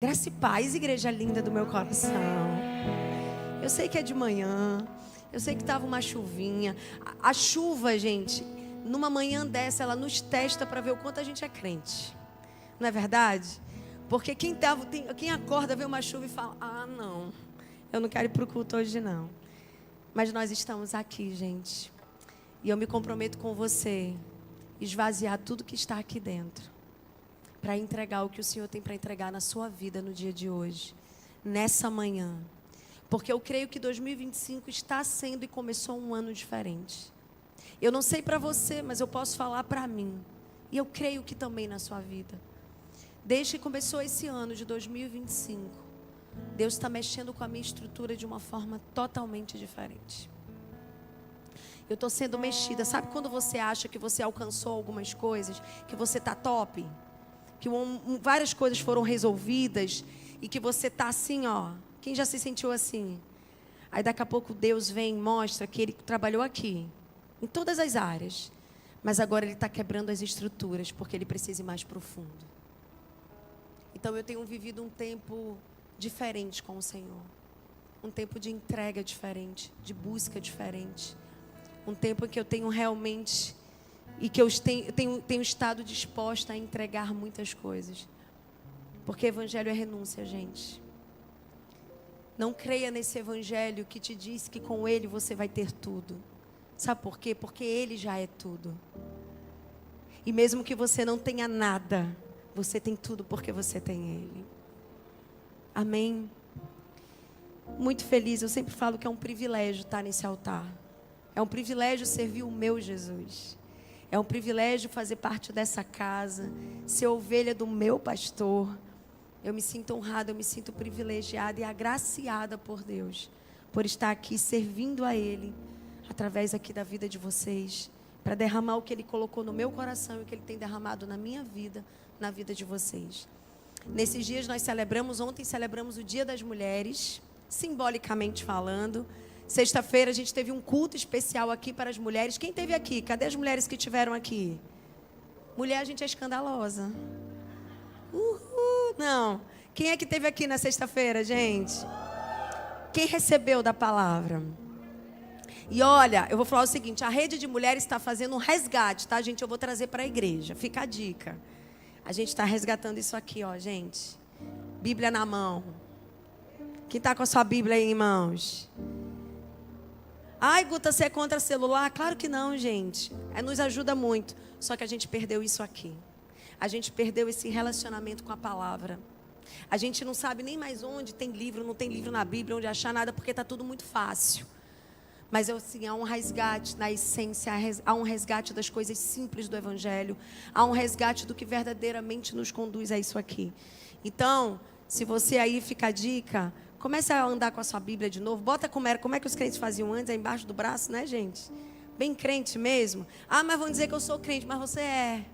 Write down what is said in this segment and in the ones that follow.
Graça e paz, igreja linda do meu coração. Eu sei que é de manhã, eu sei que estava uma chuvinha. A chuva, gente, numa manhã dessa, ela nos testa para ver o quanto a gente é crente. Não é verdade? Porque quem acorda, vê uma chuva e fala: ah, não, eu não quero ir para o culto hoje não. Mas nós estamos aqui, gente. E eu me comprometo com você, esvaziar tudo que está aqui dentro, para entregar o que o Senhor tem para entregar na sua vida no dia de hoje, nessa manhã. Porque eu creio que 2025 está sendo e começou um ano diferente. Eu não sei para você, mas eu posso falar para mim. E eu creio que também na sua vida. Desde que começou esse ano de 2025, Deus está mexendo com a minha estrutura de uma forma totalmente diferente. Eu estou sendo mexida. Sabe quando você acha que você alcançou algumas coisas, que você está top? Que várias coisas foram resolvidas e que você está assim, ó. Quem já se sentiu assim? Aí daqui a pouco Deus vem e mostra que Ele trabalhou aqui, em todas as áreas. Mas agora Ele está quebrando as estruturas, porque Ele precisa ir mais profundo. Então eu tenho vivido um tempo diferente com o Senhor. Um tempo de entrega diferente, de busca diferente. Um tempo em que eu tenho realmente... E que eu tenho estado disposta a entregar muitas coisas. Porque evangelho é renúncia, gente. Não creia nesse evangelho que te diz que com ele você vai ter tudo. Sabe por quê? Porque ele já é tudo. E mesmo que você não tenha nada, você tem tudo porque você tem ele. Amém? Muito feliz, eu sempre falo que é um privilégio estar nesse altar. É um privilégio servir o meu Jesus. É um privilégio fazer parte dessa casa, ser ovelha do meu pastor. Eu me sinto honrada, eu me sinto privilegiada e agraciada por Deus, por estar aqui servindo a Ele, através aqui da vida de vocês, para derramar o que Ele colocou no meu coração e o que Ele tem derramado na minha vida, na vida de vocês. Nesses dias ontem celebramos o Dia das Mulheres, simbolicamente falando. Sexta-feira a gente teve um culto especial aqui para as mulheres. Quem teve aqui? Cadê as mulheres que tiveram aqui? Mulher, a gente é escandalosa. Uhul, não. Quem é que teve aqui na sexta-feira, gente? Quem recebeu da palavra? E olha, eu vou falar o seguinte, a rede de mulheres está fazendo um resgate, tá, gente? Eu vou trazer para a igreja, fica a dica. A gente está resgatando isso aqui, ó, gente. Bíblia na mão. Quem está com a sua Bíblia aí em mãos? Ai, Guta, você é contra celular? Claro que não, gente. Nos ajuda muito. Só que a gente perdeu isso aqui. A gente perdeu esse relacionamento com a palavra. A gente não sabe nem mais onde tem livro, não tem livro na Bíblia, onde achar nada, porque está tudo muito fácil. Mas assim, há um resgate na essência, há um resgate das coisas simples do Evangelho, há um resgate do que verdadeiramente nos conduz a isso aqui. Então, se você aí fica a dica... Comece a andar com a sua Bíblia de novo. Bota como é que os crentes faziam antes, aí embaixo do braço, né, gente? Bem crente mesmo. Ah, mas vão dizer que eu sou crente, mas você é.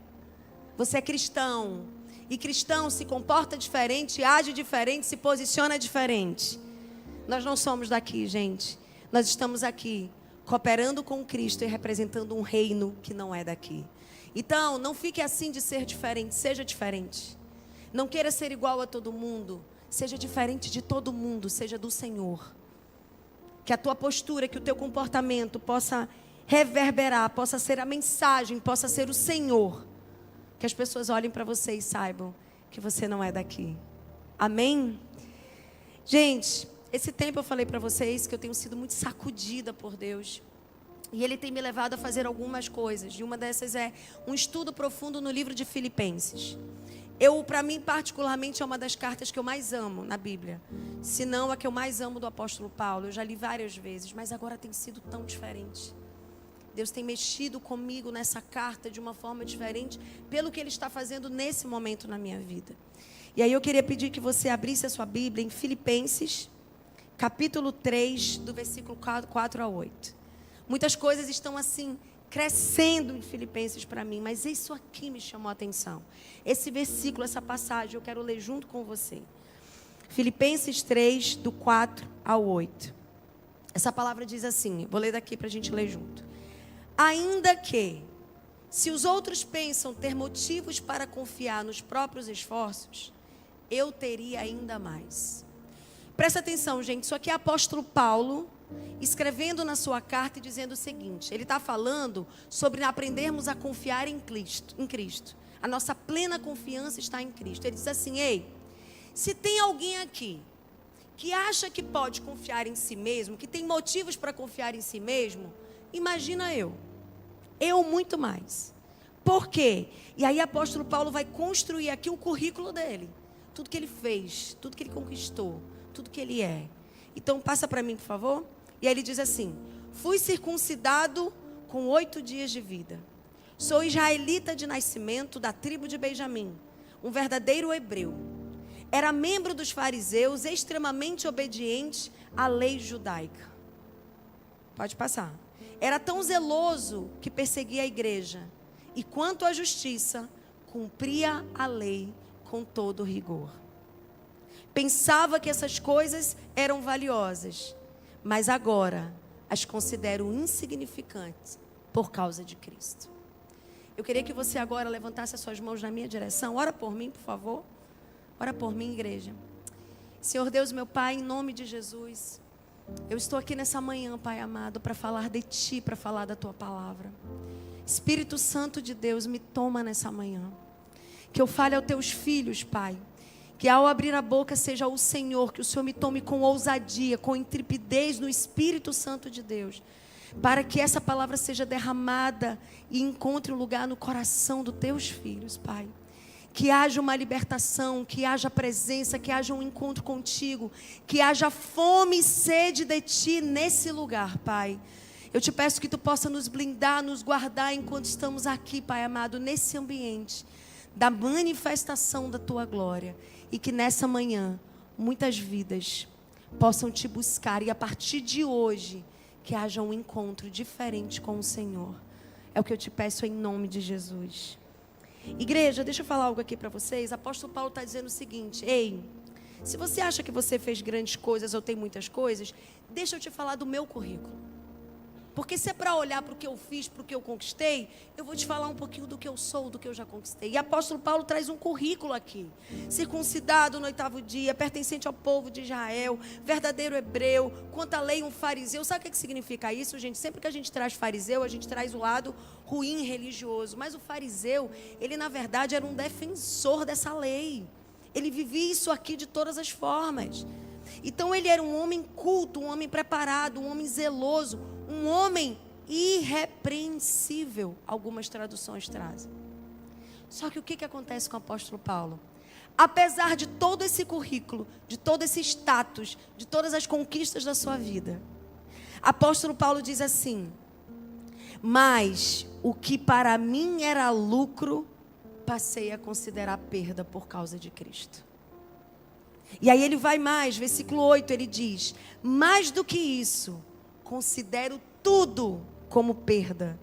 Você é cristão. E cristão se comporta diferente, age diferente, se posiciona diferente. Nós não somos daqui, gente. Nós estamos aqui cooperando com Cristo e representando um reino que não é daqui. Então, não fique assim de ser diferente, seja diferente. Não queira ser igual a todo mundo. Seja diferente de todo mundo, seja do Senhor. Que a tua postura, que o teu comportamento possa reverberar, possa ser a mensagem, possa ser o Senhor. Que as pessoas olhem para você e saibam que você não é daqui. Amém? Gente, esse tempo eu falei para vocês que eu tenho sido muito sacudida por Deus. E Ele tem me levado a fazer algumas coisas. E uma dessas é um estudo profundo no livro de Filipenses. Para mim, particularmente, é uma das cartas que eu mais amo na Bíblia. Se não, a que eu mais amo do apóstolo Paulo. Eu já li várias vezes, mas agora tem sido tão diferente. Deus tem mexido comigo nessa carta de uma forma diferente, pelo que Ele está fazendo nesse momento na minha vida. E aí eu queria pedir que você abrisse a sua Bíblia em Filipenses, capítulo 3, do versículo 4 a 8. Muitas coisas estão assim... crescendo em Filipenses para mim, mas isso aqui me chamou a atenção. Esse versículo, essa passagem, eu quero ler junto com você. Filipenses 3, do 4 ao 8. Essa palavra diz assim, vou ler daqui para a gente ler junto. Ainda que, se os outros pensam ter motivos para confiar nos próprios esforços, eu teria ainda mais. Presta atenção, gente, isso aqui é o apóstolo Paulo escrevendo na sua carta e dizendo o seguinte. Ele está falando sobre aprendermos a confiar em Cristo. A nossa plena confiança está em Cristo. Ele diz assim: ei, se tem alguém aqui que acha que pode confiar em si mesmo, que tem motivos para confiar em si mesmo, imagina eu muito mais. Por quê? E aí o apóstolo Paulo vai construir aqui o currículo dele. Tudo que ele fez, tudo que ele conquistou, tudo que ele é. Então passa para mim, por favor. E aí ele diz assim: fui circuncidado com 8 dias de vida. Sou israelita de nascimento, da tribo de Benjamim, um verdadeiro hebreu. Era membro dos fariseus, extremamente obediente à lei judaica. Pode passar. Era tão zeloso que perseguia a igreja. E quanto à justiça, cumpria a lei com todo rigor. Pensava que essas coisas eram valiosas, mas agora as considero insignificantes por causa de Cristo. Eu queria que você agora levantasse as suas mãos na minha direção. Ora por mim, por favor. Ora por mim, igreja. Senhor Deus, meu Pai, em nome de Jesus, eu estou aqui nessa manhã, Pai amado, para falar de Ti, para falar da Tua palavra. Espírito Santo de Deus, me toma nessa manhã. Que eu fale aos Teus filhos, Pai. Que ao abrir a boca seja o Senhor, que o Senhor me tome com ousadia, com intrepidez no Espírito Santo de Deus. Para que essa palavra seja derramada e encontre um lugar no coração dos Teus filhos, Pai. Que haja uma libertação, que haja presença, que haja um encontro contigo, que haja fome e sede de Ti nesse lugar, Pai. Eu te peço que Tu possa nos blindar, nos guardar enquanto estamos aqui, Pai amado, nesse ambiente da manifestação da Tua glória. E que nessa manhã, muitas vidas possam Te buscar e a partir de hoje, que haja um encontro diferente com o Senhor. É o que eu te peço em nome de Jesus. Igreja, deixa eu falar algo aqui para vocês. O apóstolo Paulo está dizendo o seguinte: ei, se você acha que você fez grandes coisas ou tem muitas coisas, deixa eu te falar do meu currículo. Porque se é para olhar para o que eu fiz, para o que eu conquistei, eu vou te falar um pouquinho do que eu sou, do que eu já conquistei. E o apóstolo Paulo traz um currículo aqui. Circuncidado no 8º dia, pertencente ao povo de Israel, verdadeiro hebreu, quanto à lei um fariseu. Sabe o que significa isso, gente? Sempre que a gente traz fariseu, a gente traz o lado ruim religioso. Mas o fariseu, ele na verdade era um defensor dessa lei. Ele vivia isso aqui de todas as formas. Então ele era um homem culto, um homem preparado, um homem zeloso, um homem irrepreensível, algumas traduções trazem. Só que o que acontece com o apóstolo Paulo? Apesar de todo esse currículo, de todo esse status, de todas as conquistas da sua vida, apóstolo Paulo diz assim: mas o que para mim era lucro, passei a considerar perda por causa de Cristo. E aí ele vai mais, versículo 8, ele diz: mais do que isso, considero tudo como perda,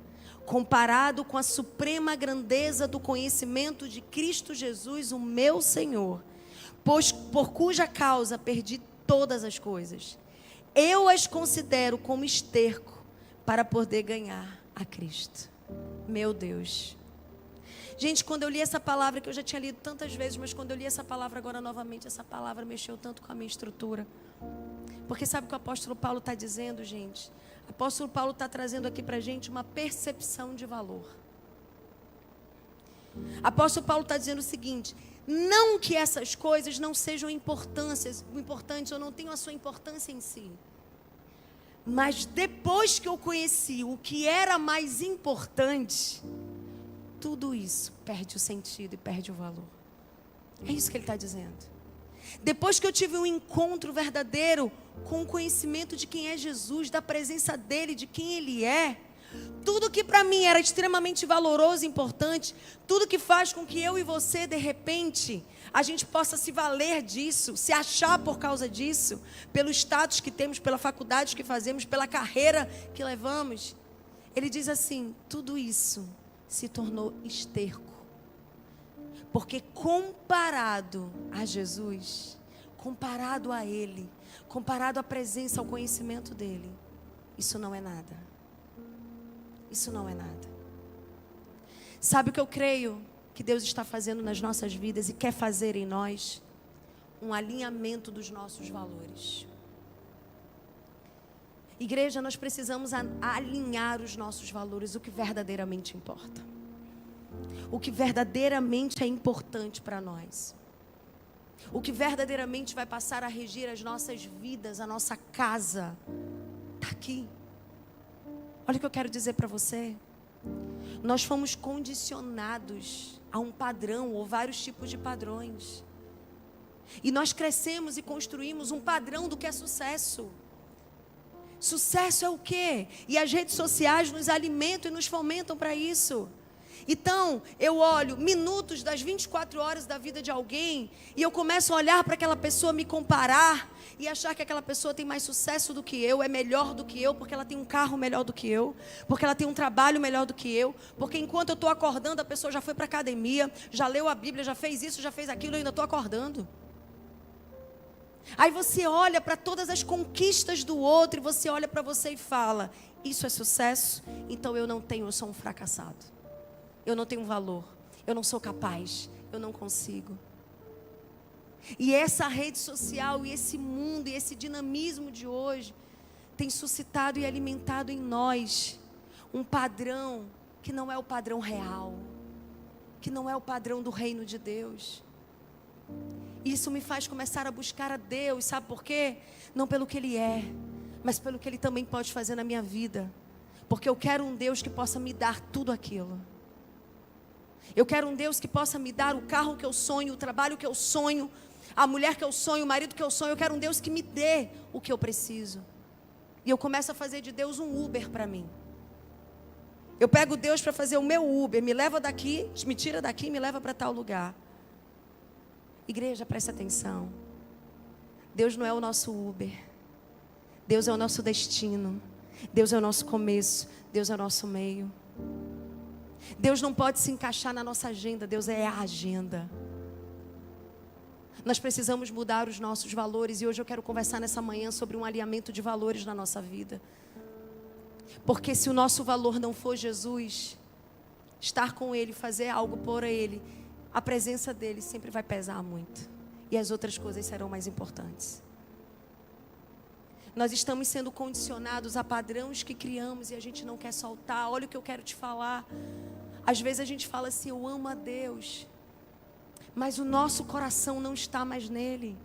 comparado com a suprema grandeza do conhecimento de Cristo Jesus, o meu Senhor, pois por cuja causa perdi todas as coisas. Eu as considero como esterco para poder ganhar a Cristo. Meu Deus. Gente, quando eu li essa palavra, que eu já tinha lido tantas vezes, mas quando eu li essa palavra agora novamente, essa palavra mexeu tanto com a minha estrutura. Porque sabe o que o apóstolo Paulo está dizendo, gente? O apóstolo Paulo está trazendo aqui para a gente uma percepção de valor. O apóstolo Paulo está dizendo o seguinte: não que essas coisas não sejam importantes ou não tenham a sua importância em si. Mas depois que eu conheci o que era mais importante, tudo isso perde o sentido e perde o valor. É isso que ele está dizendo. Depois que eu tive um encontro verdadeiro com o conhecimento de quem é Jesus, da presença dele, de quem ele é, tudo que para mim era extremamente valoroso e importante, tudo que faz com que eu e você, de repente, a gente possa se valer disso, se achar por causa disso, pelo status que temos, pela faculdade que fazemos, pela carreira que levamos. Ele diz assim: tudo isso se tornou esterco. Porque comparado a Jesus, comparado a Ele, comparado à presença, ao conhecimento dEle, isso não é nada. Isso não é nada. Sabe o que eu creio que Deus está fazendo nas nossas vidas e quer fazer em nós? um alinhamento dos nossos valores. Igreja, nós precisamos alinhar os nossos valores, o que verdadeiramente importa. O que verdadeiramente é importante para nós. O que verdadeiramente vai passar a regir as nossas vidas, a nossa casa. Está aqui. Olha o que eu quero dizer para você. Nós fomos condicionados a um padrão ou vários tipos de padrões. E nós crescemos e construímos um padrão do que é sucesso. Sucesso é o quê? E as redes sociais nos alimentam e nos fomentam para isso. Então, eu olho minutos das 24 horas da vida de alguém e eu começo a olhar para aquela pessoa, me comparar e achar que aquela pessoa tem mais sucesso do que eu, é melhor do que eu, porque ela tem um carro melhor do que eu, porque ela tem um trabalho melhor do que eu, porque enquanto eu estou acordando, a pessoa já foi para a academia, já leu a Bíblia, já fez isso, já fez aquilo, eu ainda estou acordando. Aí você olha para todas as conquistas do outro e você olha para você e fala: isso é sucesso? Então eu não tenho, eu sou um fracassado. Eu não tenho valor, eu não sou capaz, eu não consigo. E essa rede social e esse mundo e esse dinamismo de hoje tem suscitado e alimentado em nós um padrão que não é o padrão real, que não é o padrão do reino de Deus. Isso me faz começar a buscar a Deus, sabe por quê? Não pelo que Ele é, mas pelo que Ele também pode fazer na minha vida. Porque eu quero um Deus que possa me dar tudo aquilo. Eu quero um Deus que possa me dar o carro que eu sonho, o trabalho que eu sonho, a mulher que eu sonho, o marido que eu sonho. Eu quero um Deus que me dê o que eu preciso. E eu começo a fazer de Deus um Uber para mim. Eu pego Deus para fazer o meu Uber, me leva daqui, me tira daqui e me leva para tal lugar. Igreja, presta atenção. Deus não é o nosso Uber. Deus é o nosso destino. Deus é o nosso começo. Deus é o nosso meio. Deus não pode se encaixar na nossa agenda. Deus é a agenda. Nós precisamos mudar os nossos valores. E hoje eu quero conversar nessa manhã sobre um alinhamento de valores na nossa vida. Porque se o nosso valor não for Jesus, estar com Ele, fazer algo por Ele, a presença dEle sempre vai pesar muito. E as outras coisas serão mais importantes. Nós estamos sendo condicionados a padrões que criamos e a gente não quer soltar. Olha o que eu quero te falar. Às vezes a gente fala assim: eu amo a Deus, mas o nosso coração não está mais nele.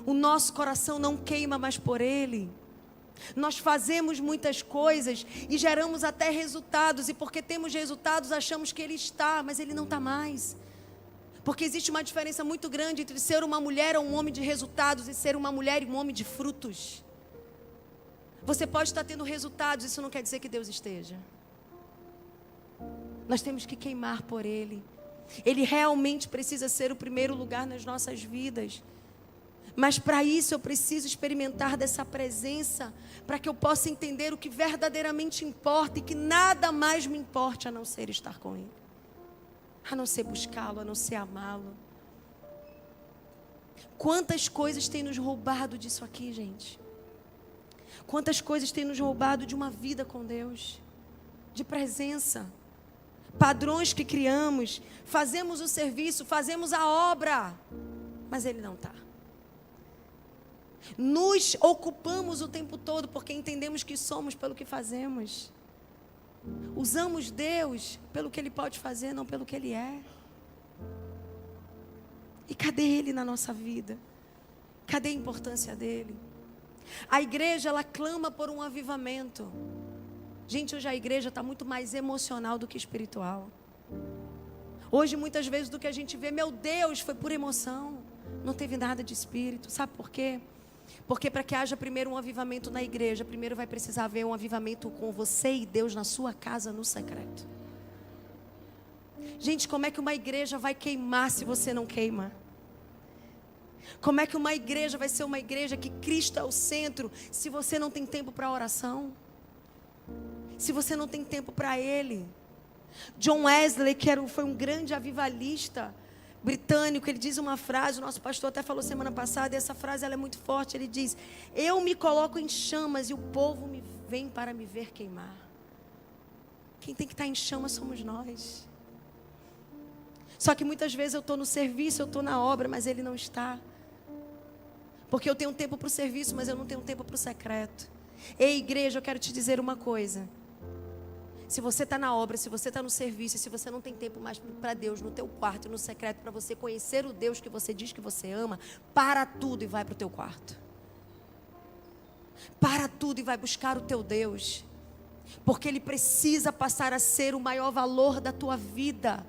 O nosso coração não queima mais por Ele. Nós fazemos muitas coisas e geramos até resultados. E porque temos resultados, achamos que Ele está, mas Ele não está mais. Porque existe uma diferença muito grande entre ser uma mulher ou um homem de resultados e ser uma mulher e um homem de frutos. Você pode estar tendo resultados, isso não quer dizer que Deus esteja. Nós temos que queimar por Ele. Ele realmente precisa ser o primeiro lugar nas nossas vidas. Mas para isso eu preciso experimentar dessa presença, para que eu possa entender o que verdadeiramente importa e que nada mais me importe a não ser estar com Ele, a não ser buscá-lo, a não ser amá-lo. Quantas coisas têm nos roubado disso aqui, gente? Quantas coisas têm nos roubado de uma vida com Deus, de presença, padrões que criamos, fazemos o serviço, fazemos a obra, mas Ele não está. Nos ocupamos o tempo todo porque entendemos que somos pelo que fazemos. Usamos Deus pelo que Ele pode fazer, não pelo que Ele é. E cadê Ele na nossa vida? Cadê a importância dEle? A igreja, ela clama por um avivamento. Gente, hoje a igreja está muito mais emocional do que espiritual. Hoje, muitas vezes, do que a gente vê, meu Deus, foi por emoção. Não teve nada de espírito. Sabe por quê? Porque para que haja primeiro um avivamento na igreja, primeiro vai precisar haver um avivamento com você e Deus na sua casa, no secreto. Gente, como é que uma igreja vai queimar se você não queima? Como é que uma igreja vai ser uma igreja que Cristo é o centro, se você não tem tempo para oração? Se você não tem tempo para Ele? John Wesley, que foi um grande avivalista britânico, ele diz uma frase, o nosso pastor até falou semana passada, e essa frase ela é muito forte. Ele diz: eu me coloco em chamas e o povo vem para me ver queimar. Quem tem que estar em chamas somos nós. Só que muitas vezes eu estou no serviço, eu estou na obra, mas Ele não está. Porque eu tenho tempo para o serviço, mas eu não tenho tempo para o secreto. Ei, igreja, eu quero te dizer uma coisa. Se você está na obra, se você está no serviço, se você não tem tempo mais para Deus, no teu quarto, no secreto, para você conhecer o Deus que você diz que você ama, para tudo e vai para o teu quarto. Para tudo e vai buscar o teu Deus. Porque Ele precisa passar a ser o maior valor da tua vida.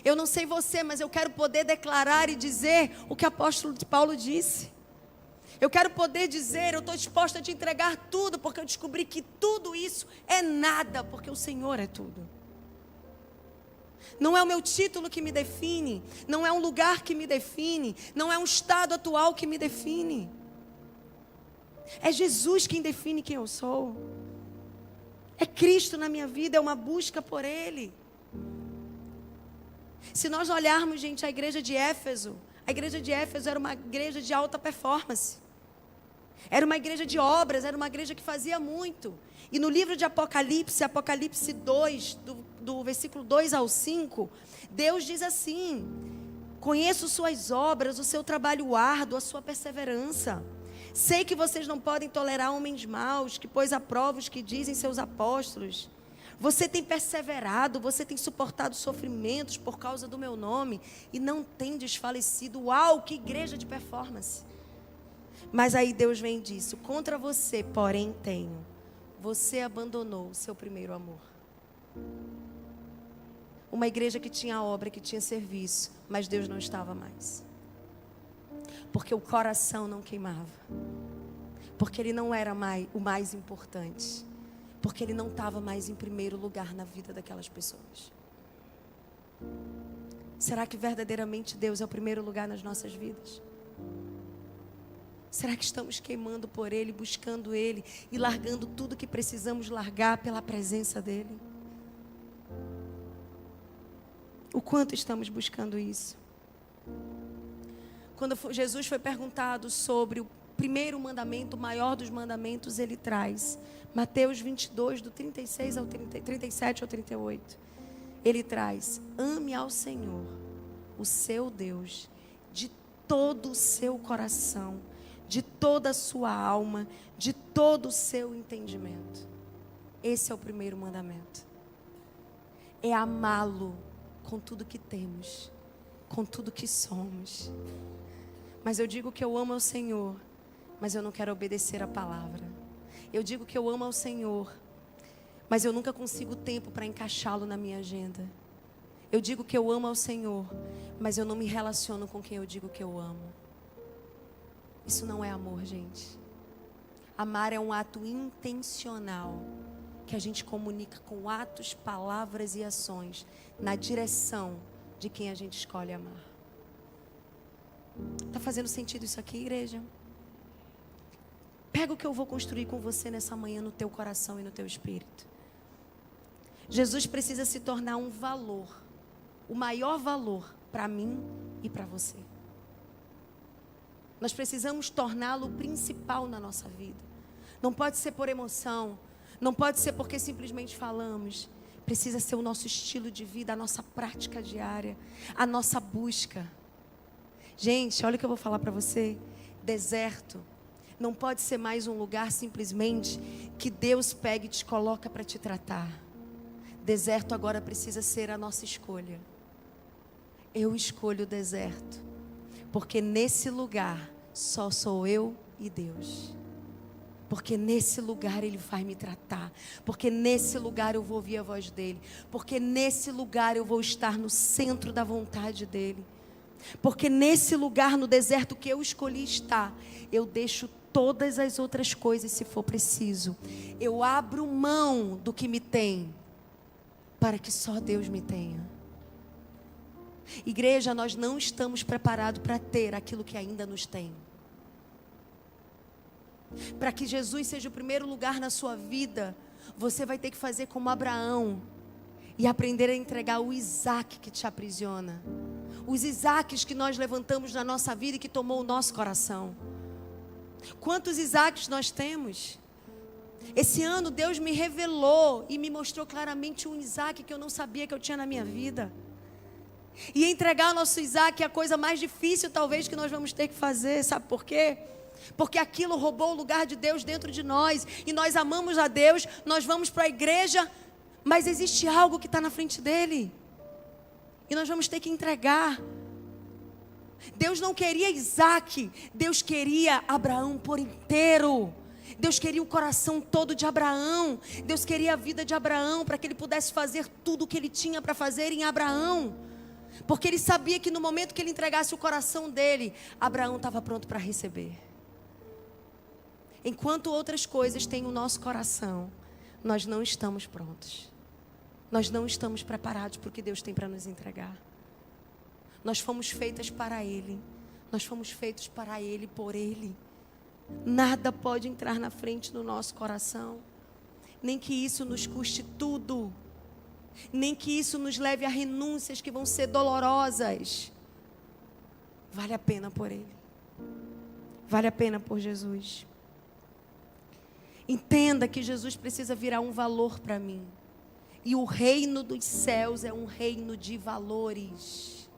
Eu não sei você, mas eu quero poder declarar e dizer o que o apóstolo Paulo disse. Eu quero poder dizer, eu estou disposta a te entregar tudo, porque eu descobri que tudo isso é nada, porque o Senhor é tudo. Não é o meu título que me define, não é um lugar que me define, não é um estado atual que me define. É Jesus quem define quem eu sou. É Cristo na minha vida, é uma busca por Ele. Se nós olharmos, gente, a igreja de Éfeso era uma igreja de alta performance. Era uma igreja de obras, era uma igreja que fazia muito. E no livro de Apocalipse 2, do versículo 2 ao 5, Deus diz assim: conheço suas obras, o seu trabalho árduo, a sua perseverança. Sei que vocês não podem tolerar homens maus, que pôs à prova os que dizem seus apóstolos. Você tem perseverado, você tem suportado sofrimentos por causa do meu nome e não tem desfalecido. Uau, que igreja de performance! Mas aí Deus vem e diz: contra você, porém, tenho. Você abandonou o seu primeiro amor. Uma igreja que tinha obra, que tinha serviço, mas Deus não estava mais. Porque o coração não queimava. Porque Ele não era o mais importante. Porque Ele não estava mais em primeiro lugar na vida daquelas pessoas. Será que verdadeiramente Deus é o primeiro lugar nas nossas vidas? Será que estamos queimando por Ele, buscando Ele e largando tudo que precisamos largar pela presença dEle? O quanto estamos buscando isso? Quando Jesus foi perguntado sobre o primeiro mandamento, o maior dos mandamentos, Ele traz Mateus 22, do 37 ao 38. Ele traz: ame ao Senhor, o seu Deus, de todo o seu coração, de toda a sua alma, de todo o seu entendimento. Esse é o primeiro mandamento. É amá-lo com tudo que temos, com tudo que somos. Mas eu digo que eu amo ao Senhor, mas eu não quero obedecer a palavra. Eu digo que eu amo ao Senhor, mas eu nunca consigo tempo para encaixá-lo na minha agenda. Eu digo que eu amo ao Senhor, mas eu não me relaciono com quem eu digo que eu amo. Isso não é amor, gente. Amar é um ato intencional, que a gente comunica com atos, palavras e ações, na direção de quem a gente escolhe amar. Está fazendo sentido isso aqui, igreja? Pega o que eu vou construir com você nessa manhã no teu coração e no teu espírito. Jesus precisa se tornar um valor, o maior valor para mim e para você. Nós precisamos torná-lo principal na nossa vida. Não pode ser por emoção, não pode ser porque simplesmente falamos. Precisa ser o nosso estilo de vida, a nossa prática diária, a nossa busca. Gente, olha o que eu vou falar para você. Deserto não pode ser mais um lugar simplesmente que Deus pega e te coloca para te tratar. Deserto agora precisa ser a nossa escolha. Eu escolho o deserto, porque nesse lugar só sou eu e Deus. Porque nesse lugar Ele vai me tratar. Porque nesse lugar eu vou ouvir a voz dEle. Porque nesse lugar eu vou estar no centro da vontade dEle. Porque nesse lugar, no deserto que eu escolhi estar, eu deixo todas as outras coisas se for preciso. Eu abro mão do que me tem, para que só Deus me tenha. Igreja, nós não estamos preparados para ter aquilo que ainda nos tem. Para que Jesus seja o primeiro lugar na sua vida, você vai ter que fazer como Abraão e aprender a entregar o Isaac que te aprisiona. Os Isaques que nós levantamos na nossa vida e que tomou o nosso coração. Quantos Isaques nós temos? Esse ano Deus me revelou e me mostrou claramente um Isaac que eu não sabia que eu tinha na minha vida. E entregar o nosso Isaac é a coisa mais difícil talvez que nós vamos ter que fazer. Sabe por quê? Porque aquilo roubou o lugar de Deus dentro de nós. E nós amamos a Deus, nós vamos para a igreja, mas existe algo que está na frente dele. E nós vamos ter que entregar. Deus não queria Isaac, Deus queria Abraão por inteiro. Deus queria o coração todo de Abraão. Deus queria a vida de Abraão para que ele pudesse fazer tudo o que ele tinha para fazer em Abraão. Porque ele sabia que no momento que ele entregasse o coração dele, Abraão estava pronto para receber. Enquanto outras coisas têm o nosso coração, nós não estamos prontos. Nós não estamos preparados para o que Deus tem para nos entregar. Nós fomos feitas para Ele. Nós fomos feitos para Ele, por Ele. Nada pode entrar na frente do nosso coração. Nem que isso nos custe tudo. Nem que isso nos leve a renúncias que vão ser dolorosas. Vale a pena por Ele. Vale a pena por Jesus. Entenda que Jesus precisa virar um valor para mim. E o reino dos céus é um reino de valores.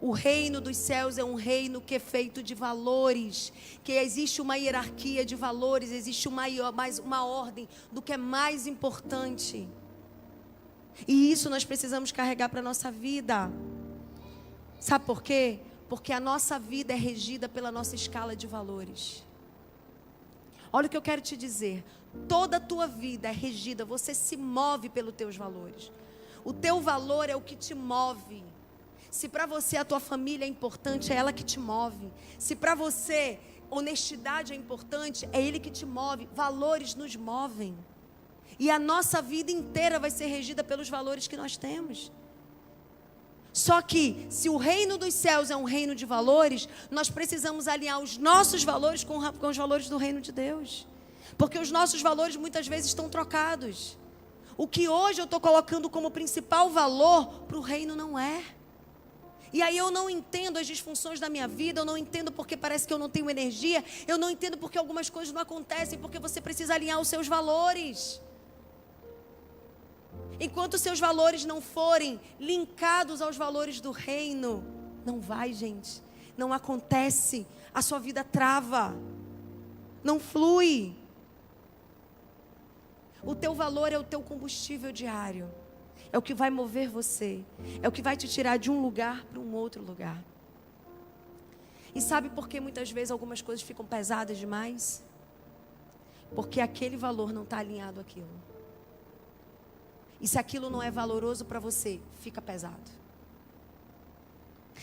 O reino dos céus é um reino que é feito de valores, que existe uma hierarquia de valores, existe uma ordem do que é mais importante. E isso nós precisamos carregar para a nossa vida. Sabe por quê? Porque a nossa vida é regida pela nossa escala de valores. Olha o que eu quero te dizer. Toda a tua vida é regida, você se move pelos teus valores. O teu valor é o que te move. Se para você a tua família é importante, é ela que te move. Se para você honestidade é importante, é ele que te move. Valores nos movem. E a nossa vida inteira vai ser regida pelos valores que nós temos. Só que, se o reino dos céus é um reino de valores, nós precisamos alinhar os nossos valores com os valores do reino de Deus. Porque os nossos valores muitas vezes estão trocados. O que hoje eu estou colocando como principal valor, para o reino não é. E aí eu não entendo as disfunções da minha vida, eu não entendo porque parece que eu não tenho energia, eu não entendo porque algumas coisas não acontecem, porque você precisa alinhar os seus valores. Enquanto os seus valores não forem linkados aos valores do reino, não vai, gente. Não acontece. A sua vida trava. Não flui. O teu valor é o teu combustível diário. É o que vai mover você. É o que vai te tirar de um lugar para um outro lugar. E sabe por que muitas vezes algumas coisas ficam pesadas demais? Porque aquele valor não está alinhado àquilo. E se aquilo não é valoroso para você, fica pesado.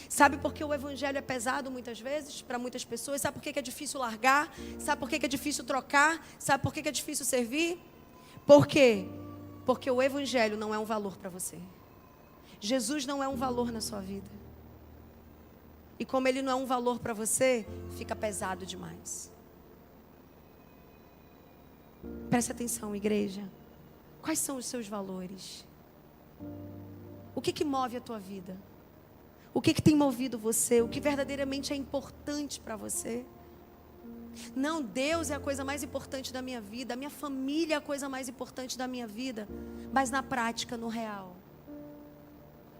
Sabe por que o evangelho é pesado muitas vezes para muitas pessoas? Sabe por que é difícil largar? Sabe por que é difícil trocar? Sabe por que é difícil servir? Por quê? Porque o evangelho não é um valor para você. Jesus não é um valor na sua vida. E como ele não é um valor para você, fica pesado demais. Preste atenção, igreja. Quais são os seus valores? O que move a tua vida? O que tem movido você? O que verdadeiramente é importante para você? Não, Deus é a coisa mais importante da minha vida. A minha família é a coisa mais importante da minha vida. Mas na prática, no real,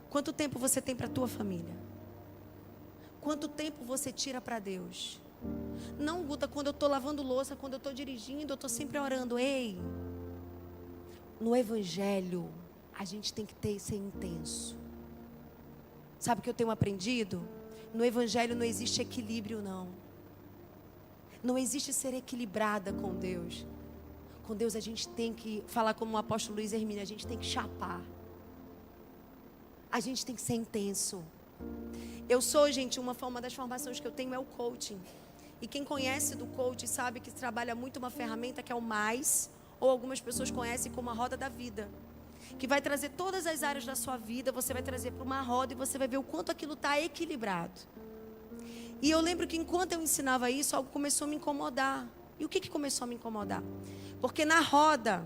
quanto tempo você tem para a tua família? Quanto tempo você tira para Deus? Não, Guta, quando eu estou lavando louça, quando eu estou dirigindo, eu estou sempre orando. Ei, no evangelho, a gente tem que ser intenso. Sabe o que eu tenho aprendido? No evangelho não existe equilíbrio, não. Não existe ser equilibrada com Deus. Com Deus a gente tem que falar como o apóstolo Luiz Hermínio, a gente tem que chapar. A gente tem que ser intenso. Eu sou, gente, uma das formações que eu tenho é o coaching. E quem conhece do coaching sabe que trabalha muito uma ferramenta que é o mais, ou algumas pessoas conhecem como a roda da vida. Que vai trazer todas as áreas da sua vida, você vai trazer para uma roda e você vai ver o quanto aquilo está equilibrado. E eu lembro que enquanto eu ensinava isso, algo começou a me incomodar. E o que começou a me incomodar? Porque na roda,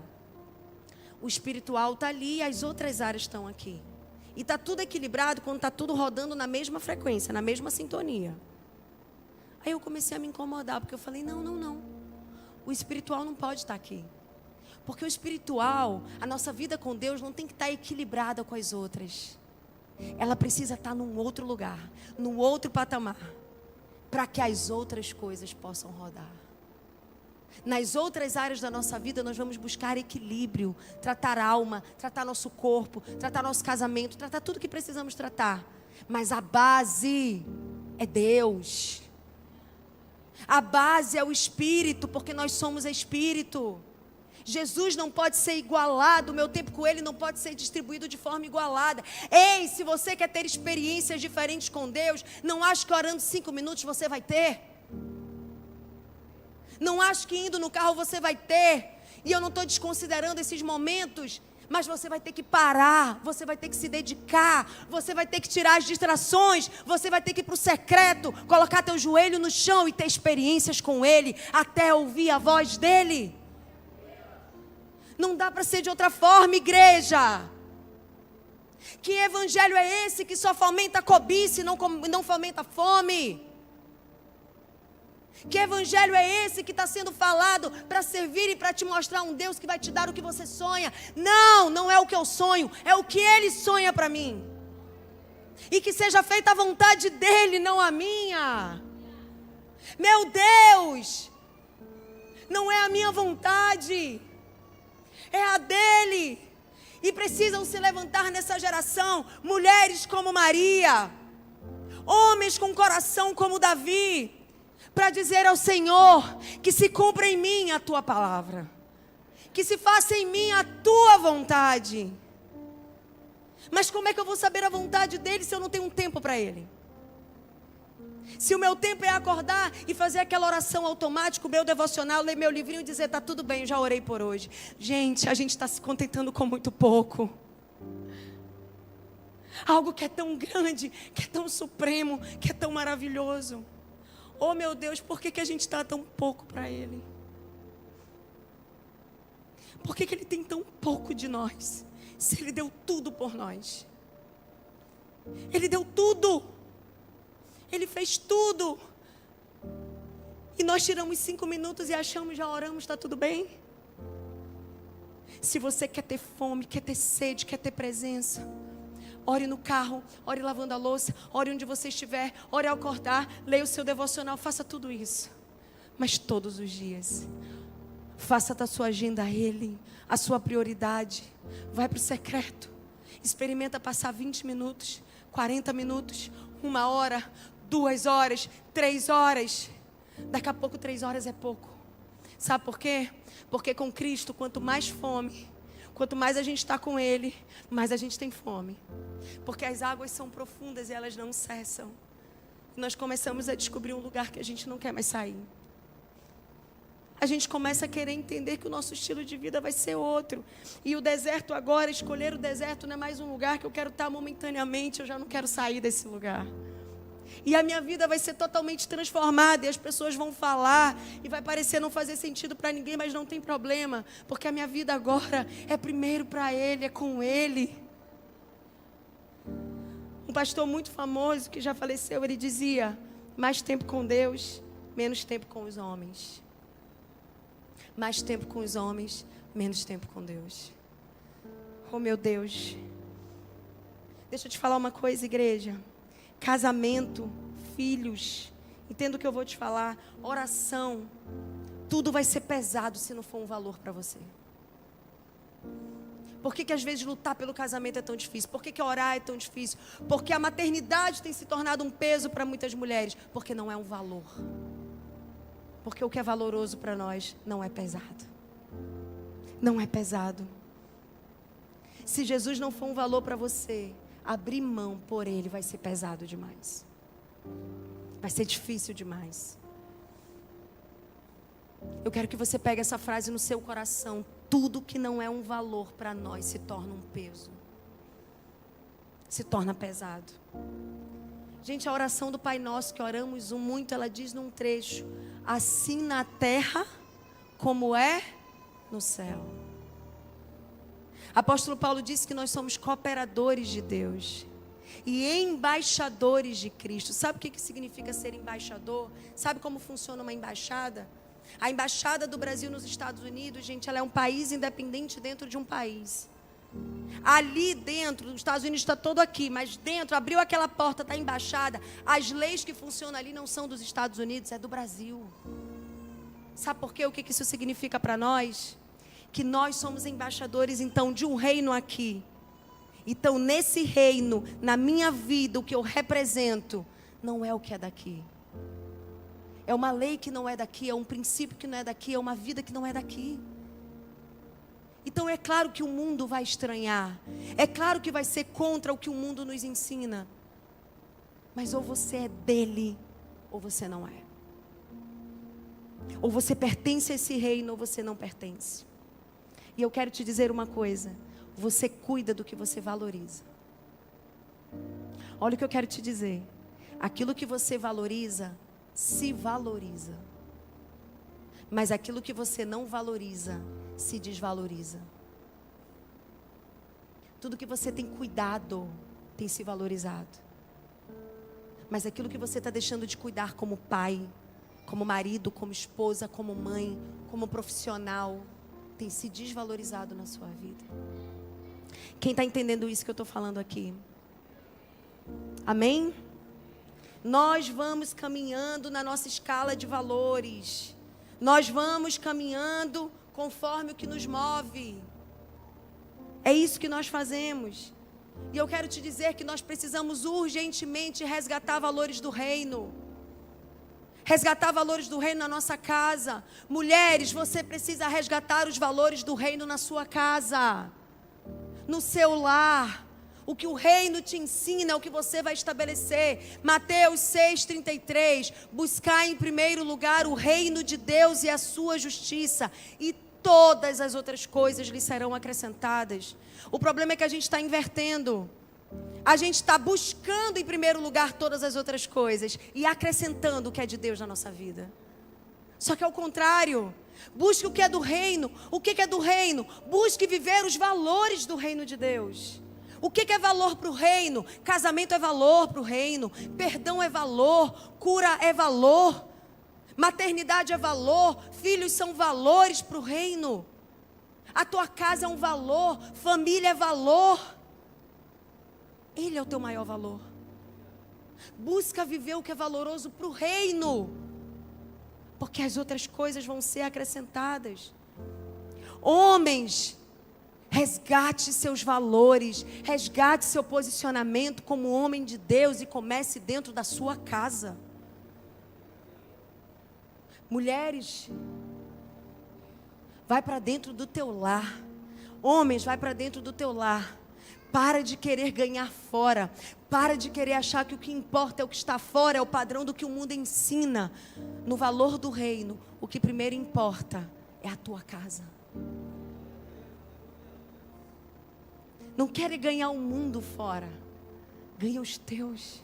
o espiritual está ali e as outras áreas estão aqui. E está tudo equilibrado quando está tudo rodando na mesma frequência, na mesma sintonia. Aí eu comecei a me incomodar, porque eu falei, não. O espiritual não pode estar aqui. Porque o espiritual, a nossa vida com Deus não tem que estar equilibrada com as outras. ela precisa estar num outro lugar, num outro patamar, para que as outras coisas possam rodar. Nas outras áreas da nossa vida, nós vamos buscar equilíbrio, tratar a alma, tratar nosso corpo, tratar nosso casamento, tratar tudo que precisamos tratar. Mas a base é Deus. A base é o Espírito, porque nós somos Espírito. Jesus não pode ser igualado, o meu tempo com Ele não pode ser distribuído de forma igualada. Ei, se você quer ter experiências diferentes com Deus, não acho que orando 5 minutos você vai ter. Não acho que indo no carro você vai ter. E eu não estou desconsiderando esses momentos, mas você vai ter que parar, você vai ter que se dedicar, você vai ter que tirar as distrações, você vai ter que ir para o secreto, colocar teu joelho no chão e ter experiências com Ele, até ouvir a voz dEle. Não dá para ser de outra forma, igreja. Que evangelho é esse que só fomenta a cobiça e não fomenta a fome? Que evangelho é esse que está sendo falado para servir e para te mostrar um Deus que vai te dar o que você sonha? Não, não é o que eu sonho, é o que Ele sonha para mim. E que seja feita a vontade dEle, não a minha. Meu Deus, não é a minha vontade, é a dEle. E precisam se levantar nessa geração mulheres como Maria, homens com coração como Davi, para dizer ao Senhor que se cumpra em mim a tua palavra, que se faça em mim a tua vontade. Mas como é que eu vou saber a vontade dele se eu não tenho um tempo para ele? Se o meu tempo é acordar e fazer aquela oração automática, o meu devocional, ler meu livrinho e dizer, tá tudo bem, eu já orei por hoje. Gente, a gente está se contentando com muito pouco. Algo que é tão grande, que é tão supremo, que é tão maravilhoso. Oh meu Deus, por que a gente está tão pouco para Ele? Por que Ele tem tão pouco de nós? Se Ele deu tudo por nós. Ele deu tudo. Ele fez tudo. E nós tiramos 5 minutos e achamos, já oramos, está tudo bem? Se você quer ter fome, quer ter sede, quer ter presença, ore no carro, ore lavando a louça, ore onde você estiver, ore ao acordar, leia o seu devocional, faça tudo isso. Mas todos os dias, faça da sua agenda a Ele, a sua prioridade. Vai para o secreto, experimenta passar 20 minutos, 40 minutos, 1 hora, 2 horas, 3 horas. Daqui a pouco 3 horas é pouco. Sabe por quê? Porque com Cristo, quanto mais fome, quanto mais a gente está com Ele, mais a gente tem fome. Porque as águas são profundas e elas não cessam. Nós começamos a descobrir um lugar que a gente não quer mais sair. A gente começa a querer entender que o nosso estilo de vida vai ser outro. E o deserto agora, escolher o deserto não é mais um lugar que eu quero estar momentaneamente, eu já não quero sair desse lugar. E a minha vida vai ser totalmente transformada. E as pessoas vão falar e vai parecer não fazer sentido para ninguém, mas não tem problema. Porque a minha vida agora é primeiro para Ele, é com Ele. Um pastor muito famoso que já faleceu, ele dizia: mais tempo com Deus, menos tempo com os homens. Mais tempo com os homens, menos tempo com Deus. Oh meu Deus. Deixa eu te falar uma coisa, igreja. Casamento, filhos, entenda o que eu vou te falar, oração, tudo vai ser pesado se não for um valor para você. Por que às vezes lutar pelo casamento é tão difícil? Por que orar é tão difícil? Porque a maternidade tem se tornado um peso para muitas mulheres, porque não é um valor. Porque o que é valoroso para nós não é pesado. Não é pesado. Se Jesus não for um valor para você, abrir mão por Ele vai ser pesado demais. Vai ser difícil demais. Eu quero que você pegue essa frase no seu coração. Tudo que não é um valor para nós se torna um peso. Se torna pesado. Gente, a oração do Pai Nosso que oramos muito, ela diz num trecho: assim na terra como é no céu. Apóstolo Paulo disse que nós somos cooperadores de Deus e embaixadores de Cristo. Sabe o que significa ser embaixador? Sabe como funciona uma embaixada? A embaixada do Brasil nos Estados Unidos, gente, ela é um país independente dentro de um país. Ali dentro, os Estados Unidos está todo aqui, mas dentro, abriu aquela porta, está a embaixada. As leis que funcionam ali não são dos Estados Unidos, é do Brasil. Sabe por quê? O que isso significa para nós? Que nós somos embaixadores, então, de um reino aqui. Então, nesse reino, na minha vida, o que eu represento, não é o que é daqui. É uma lei que não é daqui, é um princípio que não é daqui, é uma vida que não é daqui. Então é claro que o mundo vai estranhar. É claro que vai ser contra o que o mundo nos ensina. Mas ou você é dele, ou você não é. Ou você pertence a esse reino, ou você não pertence. E eu quero te dizer uma coisa. Você cuida do que você valoriza. Olha o que eu quero te dizer. Aquilo que você valoriza, se valoriza. Mas aquilo que você não valoriza, se desvaloriza. Tudo que você tem cuidado tem se valorizado. Mas aquilo que você está deixando de cuidar como pai, como marido, como esposa, como mãe, como profissional, tem se desvalorizado na sua vida. Quem está entendendo isso que eu estou falando aqui? Amém? Nós vamos caminhando na nossa escala de valores. Nós vamos caminhando conforme o que nos move. É isso que nós fazemos. E eu quero te dizer que nós precisamos urgentemente resgatar valores do reino. Resgatar valores do reino na nossa casa. Mulheres, você precisa resgatar os valores do reino na sua casa. No seu lar. O que o reino te ensina é o que você vai estabelecer. Mateus 6,33. Buscar em primeiro lugar o reino de Deus e a sua justiça. E todas as outras coisas lhe serão acrescentadas. O problema é que a gente está invertendo. A gente está buscando em primeiro lugar todas as outras coisas. E acrescentando o que é de Deus na nossa vida. Só que é o contrário. Busque o que é do reino. O que é do reino? Busque viver os valores do reino de Deus. O que é valor para o reino? Casamento é valor para o reino. Perdão é valor. Cura é valor. Maternidade é valor. Filhos são valores para o reino. A tua casa é um valor. Família é valor. Ele é o teu maior valor. Busca viver o que é valoroso para o reino. Porque as outras coisas vão ser acrescentadas. Homens, resgate seus valores, resgate seu posicionamento como homem de Deus e comece dentro da sua casa. Mulheres, vai para dentro do teu lar. Homens, vai para dentro do teu lar. Para de querer ganhar fora. Para de querer achar que o que importa é o que está fora, é o padrão do que o mundo ensina. No valor do reino, o que primeiro importa é a tua casa. Não quer ganhar o mundo fora. Ganha os teus.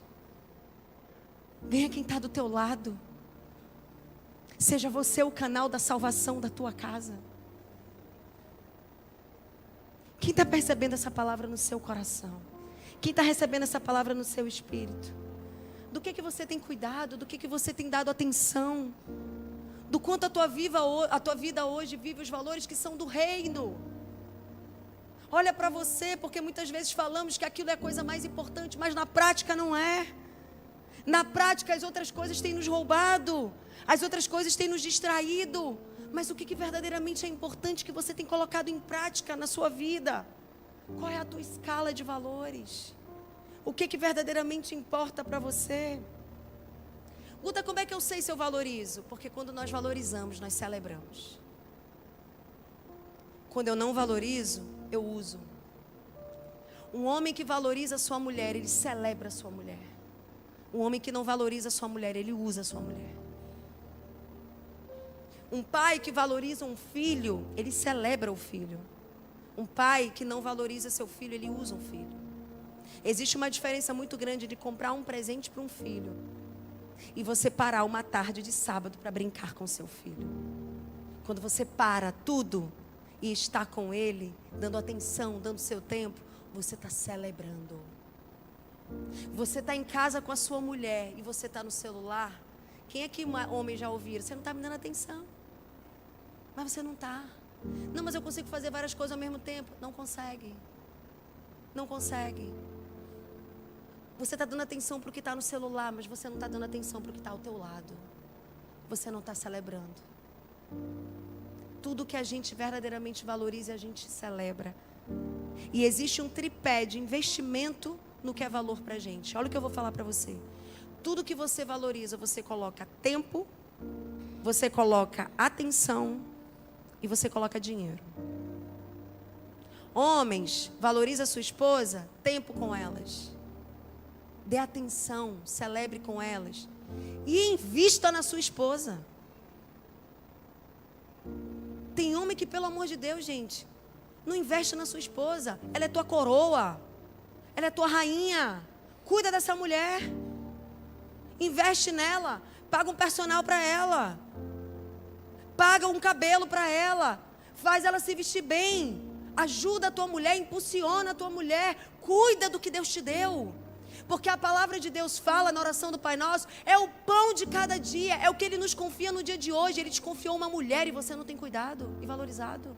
Ganha quem está do teu lado. Seja você o canal da salvação da tua casa. Quem está percebendo essa palavra no seu coração? Quem está recebendo essa palavra no seu espírito? Do que você tem cuidado? Do que você tem dado atenção? Do quanto a tua vida hoje vive os valores que são do reino? Olha para você, porque muitas vezes falamos que aquilo é a coisa mais importante, mas na prática não é. Na prática as outras coisas têm nos roubado, as outras coisas têm nos distraído. Mas o que verdadeiramente é importante que você tem colocado em prática na sua vida? Qual é a tua escala de valores? O que verdadeiramente importa para você? Guta, como é que eu sei se eu valorizo? Porque quando nós valorizamos, nós celebramos. Quando eu não valorizo, eu uso. Um homem que valoriza a sua mulher, ele celebra a sua mulher. Um homem que não valoriza a sua mulher, ele usa a sua mulher. Um pai que valoriza um filho, ele celebra o filho. Um pai que não valoriza seu filho, ele usa um filho. Existe uma diferença muito grande de comprar um presente para um filho e você parar uma tarde de sábado para brincar com seu filho. Quando você para tudo e está com ele, dando atenção, dando seu tempo, você está celebrando. Você está em casa com a sua mulher e você está no celular. Quem aqui, homem, já ouviram? Você não está me dando atenção. Mas você não está. Não, mas eu consigo fazer várias coisas ao mesmo tempo. Não consegue. Não consegue. Você está dando atenção para o que está no celular, mas você não está dando atenção para o que está ao teu lado. Você não está celebrando. Tudo que a gente verdadeiramente valoriza, a gente celebra. E existe um tripé de investimento no que é valor para a gente. Olha o que eu vou falar para você. Tudo que você valoriza, você coloca tempo, você coloca atenção e você coloca dinheiro. Homens, valoriza a sua esposa, tempo com elas. Dê atenção, celebre com elas. E invista na sua esposa. Tem homem que, pelo amor de Deus, gente, não investe na sua esposa. Ela é tua coroa. Ela é tua rainha. Cuida dessa mulher. Investe nela. Paga um personal para ela. Paga um cabelo para ela. Faz ela se vestir bem. Ajuda a tua mulher, impulsiona a tua mulher. Cuida do que Deus te deu. Porque a palavra de Deus fala na oração do Pai Nosso, é o pão de cada dia, é o que Ele nos confia no dia de hoje. Ele te confiou uma mulher e você não tem cuidado e valorizado.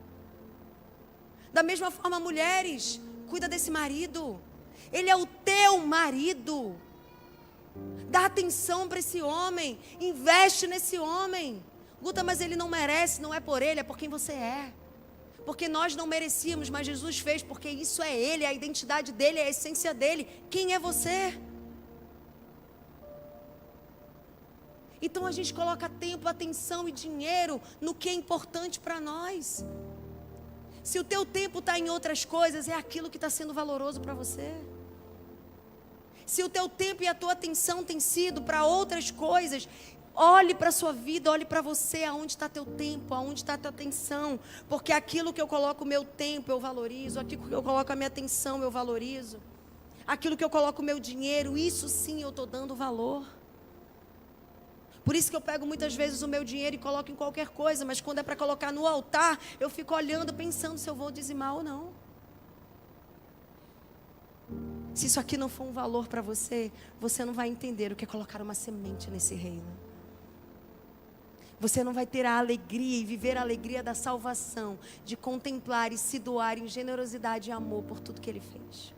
Da mesma forma, mulheres, cuida desse marido. Ele é o teu marido. Dá atenção para esse homem, investe nesse homem. Guta, mas ele não merece, não é por ele, é por quem você é. Porque nós não merecíamos, mas Jesus fez, porque isso é Ele, é a identidade dEle, é a essência dEle. Quem é você? Então a gente coloca tempo, atenção e dinheiro no que é importante para nós. Se o teu tempo está em outras coisas, é aquilo que está sendo valoroso para você. Se o teu tempo e a tua atenção tem sido para outras coisas, olhe para a sua vida, olhe para você, aonde está teu tempo, aonde está a tua atenção. Porque aquilo que eu coloco o meu tempo, eu valorizo. Aquilo que eu coloco a minha atenção, eu valorizo. Aquilo que eu coloco o meu dinheiro, isso sim eu estou dando valor. Por isso que eu pego muitas vezes o meu dinheiro e coloco em qualquer coisa. Mas quando é para colocar no altar, eu fico olhando, pensando se eu vou dizimar ou não. Se isso aqui não for um valor para você, você não vai entender o que é colocar uma semente nesse reino. Você não vai ter a alegria e viver a alegria da salvação, de contemplar e se doar em generosidade e amor por tudo que Ele fez.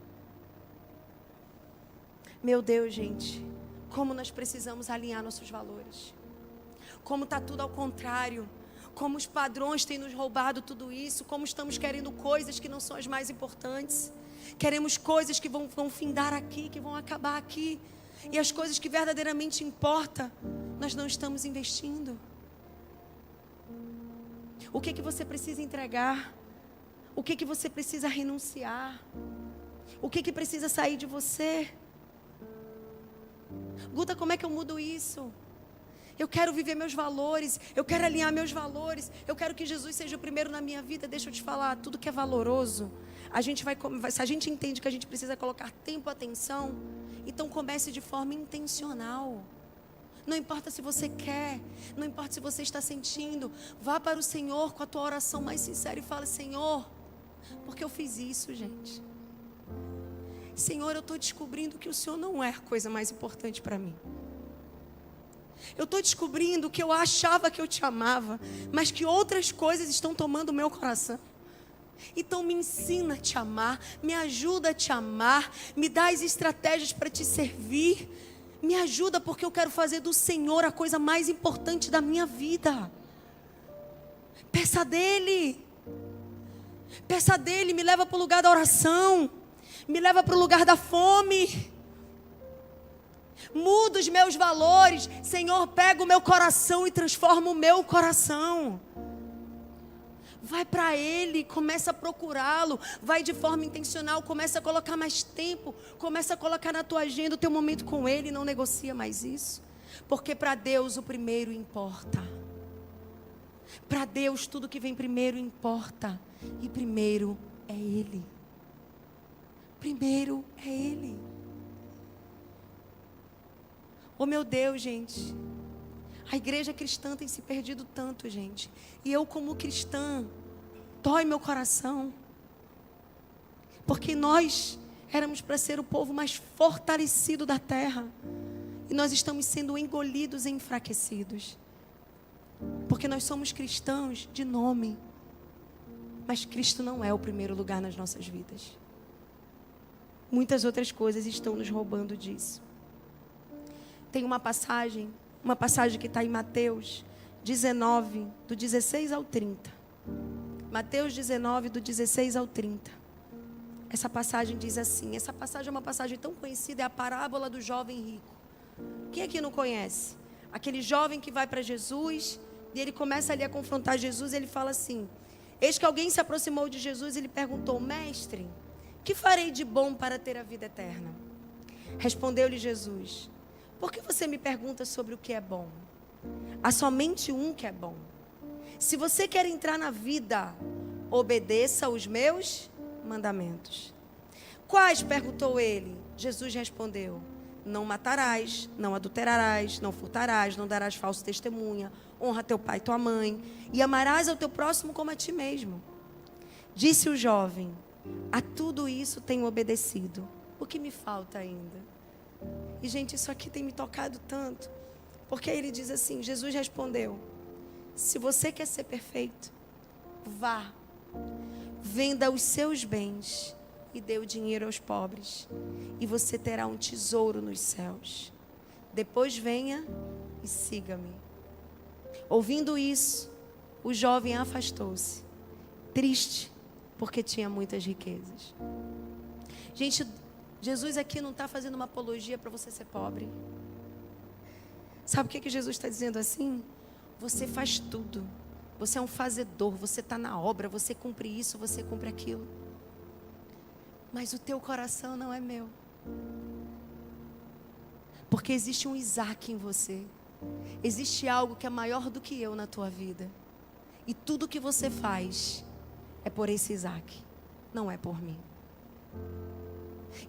Meu Deus, gente, como nós precisamos alinhar nossos valores. Como está tudo ao contrário. Como os padrões têm nos roubado tudo isso. Como estamos querendo coisas que não são as mais importantes. Queremos coisas que vão findar aqui, que vão acabar aqui. E as coisas que verdadeiramente importam, nós não estamos investindo. O que você precisa entregar? O que você precisa renunciar? O que precisa sair de você? Guta, como é que eu mudo isso? Eu quero viver meus valores, eu quero alinhar meus valores, eu quero que Jesus seja o primeiro na minha vida. Deixa eu te falar, tudo que é valoroso, se a gente entende que a gente precisa colocar tempo e atenção, então comece de forma intencional. Não importa se você quer, não importa se você está sentindo, vá para o Senhor com a tua oração mais sincera e fale: Senhor, porque eu fiz isso, gente. Senhor, eu estou descobrindo que o Senhor não é a coisa mais importante para mim. Eu estou descobrindo que eu achava que eu te amava, mas que outras coisas estão tomando o meu coração. Então me ensina a te amar, me ajuda a te amar, me dá as estratégias para te servir. Me ajuda, porque eu quero fazer do Senhor a coisa mais importante da minha vida. Peça dEle. Peça dEle, me leva para o lugar da oração. Me leva para o lugar da fome. Muda os meus valores. Senhor, pega o meu coração e transforma o meu coração. Vai para Ele, começa a procurá-lo, vai de forma intencional, começa a colocar mais tempo, começa a colocar na tua agenda o teu momento com Ele, não negocia mais isso, porque para Deus o primeiro importa. Para Deus tudo que vem primeiro importa, e primeiro é Ele. Primeiro é Ele. Oh meu Deus, gente. A igreja cristã tem se perdido tanto, gente. E eu, como cristã, dói meu coração. Porque nós éramos para ser o povo mais fortalecido da terra. E nós estamos sendo engolidos e enfraquecidos. Porque nós somos cristãos de nome. Mas Cristo não é o primeiro lugar nas nossas vidas. Muitas outras coisas estão nos roubando disso. Tem uma passagem que está em Mateus 19, do 16 ao 30. Mateus 19, do 16 ao 30. Essa passagem diz assim, essa passagem é uma passagem tão conhecida, é a parábola do jovem rico. Quem aqui não conhece? Aquele jovem que vai para Jesus, e ele começa ali a confrontar Jesus, e ele fala assim, eis que alguém se aproximou de Jesus e lhe perguntou, mestre, que farei de bom para ter a vida eterna? Respondeu-lhe Jesus, por que você me pergunta sobre o que é bom? Há somente um que é bom. Se você quer entrar na vida, obedeça aos meus mandamentos. Quais? Perguntou ele. Jesus respondeu, não matarás, não adulterarás, não furtarás, não darás falso testemunha, honra teu pai e tua mãe, e amarás ao teu próximo como a ti mesmo. Disse o jovem, a tudo isso tenho obedecido. O que me falta ainda? E, gente, isso aqui tem me tocado tanto. Porque aí ele diz assim, Jesus respondeu, se você quer ser perfeito, vá, venda os seus bens e dê o dinheiro aos pobres, e você terá um tesouro nos céus. Depois venha e siga-me. Ouvindo isso, o jovem afastou-se, triste, porque tinha muitas riquezas. Gente, Jesus aqui não está fazendo uma apologia para você ser pobre. Sabe o que Jesus está dizendo assim? Você faz tudo. Você é um fazedor, você está na obra, você cumpre isso, você cumpre aquilo. Mas o teu coração não é meu. Porque existe um Isaac em você. Existe algo que é maior do que eu na tua vida. E tudo que você faz é por esse Isaac, não é por mim.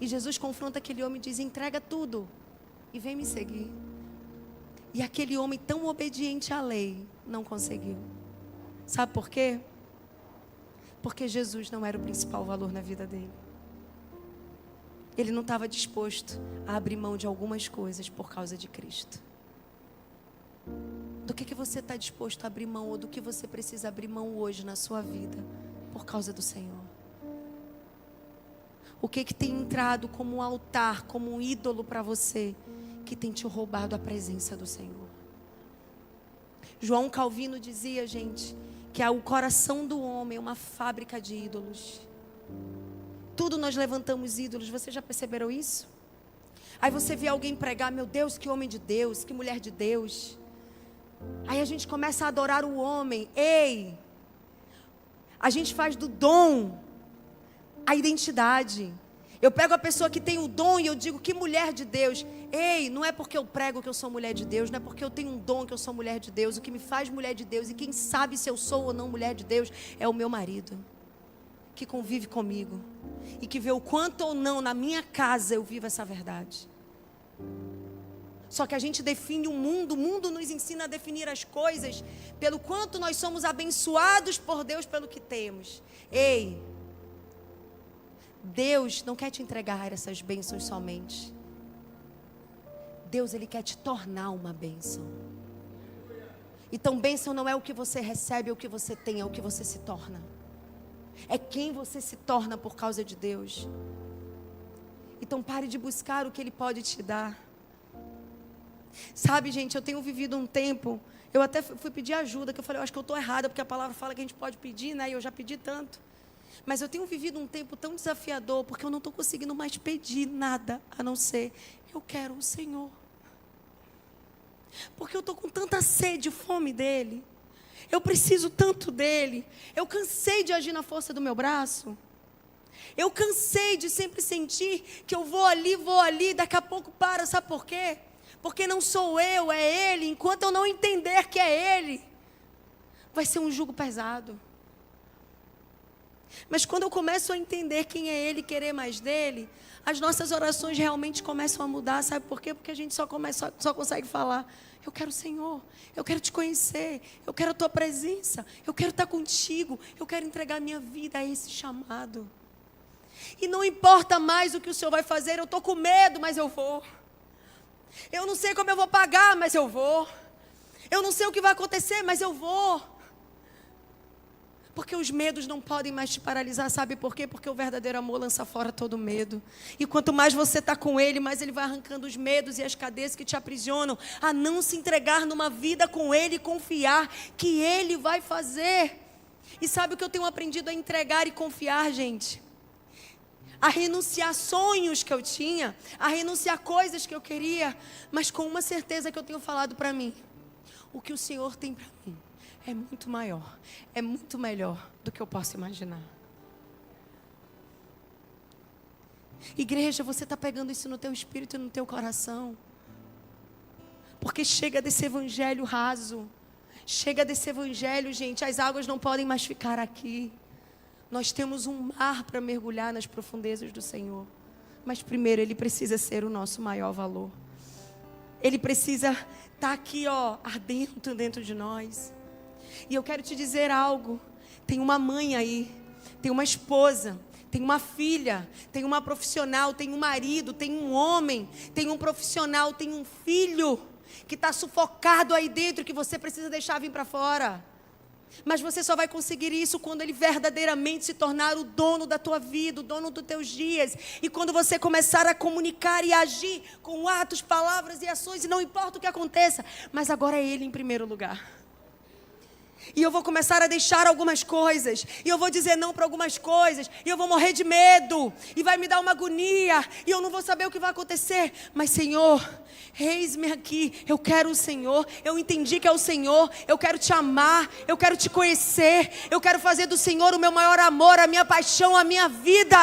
E Jesus confronta aquele homem e diz, entrega tudo e vem me seguir. E aquele homem tão obediente à lei não conseguiu. Sabe por quê? Porque Jesus não era o principal valor na vida dele. Ele não estava disposto a abrir mão de algumas coisas por causa de Cristo. Do que você está disposto a abrir mão, ou do que você precisa abrir mão hoje na sua vida por causa do Senhor? O que tem entrado como um altar, como um ídolo para você, que tem te roubado a presença do Senhor? João Calvino dizia, gente, que o coração do homem é uma fábrica de ídolos. Tudo nós levantamos ídolos, vocês já perceberam isso? Aí você vê alguém pregar, meu Deus, que homem de Deus, que mulher de Deus. Aí a gente começa a adorar o homem. Ei, a gente faz do dom a identidade. Eu pego a pessoa que tem o dom e eu digo, que mulher de Deus. Ei, não é porque eu prego que eu sou mulher de Deus, não é porque eu tenho um dom que eu sou mulher de Deus. O que me faz mulher de Deus, e quem sabe se eu sou ou não mulher de Deus, é o meu marido, que convive comigo e que vê o quanto ou não na minha casa eu vivo essa verdade. Só que a gente define o mundo nos ensina a definir as coisas pelo quanto nós somos abençoados por Deus pelo que temos. Ei, Deus não quer te entregar essas bênçãos somente. Deus, Ele quer te tornar uma bênção. Então, bênção não é o que você recebe, é o que você tem, é o que você se torna. É quem você se torna por causa de Deus. Então pare de buscar o que Ele pode te dar. Sabe, gente, eu tenho vivido um tempo, eu até fui pedir ajuda, que eu falei, eu acho que eu estou errada, porque a palavra fala que a gente pode pedir, né? E eu já pedi tanto. Mas eu tenho vivido um tempo tão desafiador, porque eu não estou conseguindo mais pedir nada, a não ser, eu quero o Senhor. Porque eu estou com tanta sede e fome dEle. Eu preciso tanto dEle. Eu cansei de agir na força do meu braço. Eu cansei de sempre sentir que eu vou ali, daqui a pouco para. Sabe por quê? Porque não sou eu, é Ele. Enquanto eu não entender que é Ele, vai ser um jugo pesado. Mas quando eu começo a entender quem é Ele, querer mais dEle, as nossas orações realmente começam a mudar. Sabe por quê? Porque a gente só consegue falar, eu quero o Senhor, eu quero te conhecer, eu quero a tua presença, eu quero estar contigo, eu quero entregar minha vida a esse chamado. E não importa mais o que o Senhor vai fazer, eu estou com medo, mas eu vou. Eu não sei como eu vou pagar, mas eu vou. Eu não sei o que vai acontecer, mas eu vou. Porque os medos não podem mais te paralisar, sabe por quê? Porque o verdadeiro amor lança fora todo medo. E quanto mais você está com Ele, mais Ele vai arrancando os medos e as cadeias que te aprisionam a não se entregar numa vida com Ele e confiar que Ele vai fazer. E sabe o que eu tenho aprendido a entregar e confiar, gente? A renunciar sonhos que eu tinha, a renunciar coisas que eu queria, mas com uma certeza que eu tenho falado para mim: o que o Senhor tem para mim é muito maior, é muito melhor do que eu posso imaginar. Igreja, você está pegando isso no teu espírito e no teu coração. Porque chega desse evangelho raso. Chega desse evangelho, gente. As águas não podem mais ficar aqui. Nós temos um mar para mergulhar nas profundezas do Senhor. Mas primeiro Ele precisa ser o nosso maior valor. Ele precisa estar aqui, ardendo dentro de nós. E eu quero te dizer algo. Tem uma mãe aí, tem uma esposa, tem uma filha, tem uma profissional, tem um marido, tem um homem, tem um profissional, tem um filho que está sufocado aí dentro, que você precisa deixar vir para fora. Mas você só vai conseguir isso quando ele verdadeiramente se tornar o dono da tua vida, o dono dos teus dias. E quando você começar a comunicar e agir com atos, palavras e ações, e não importa o que aconteça, mas agora é Ele em primeiro lugar. E eu vou começar a deixar algumas coisas, e eu vou dizer não para algumas coisas, e eu vou morrer de medo, e vai me dar uma agonia, e eu não vou saber o que vai acontecer. Mas Senhor, eis-me aqui, eu quero o Senhor, eu entendi que é o Senhor, eu quero te amar, eu quero te conhecer, eu quero fazer do Senhor o meu maior amor, a minha paixão, a minha vida.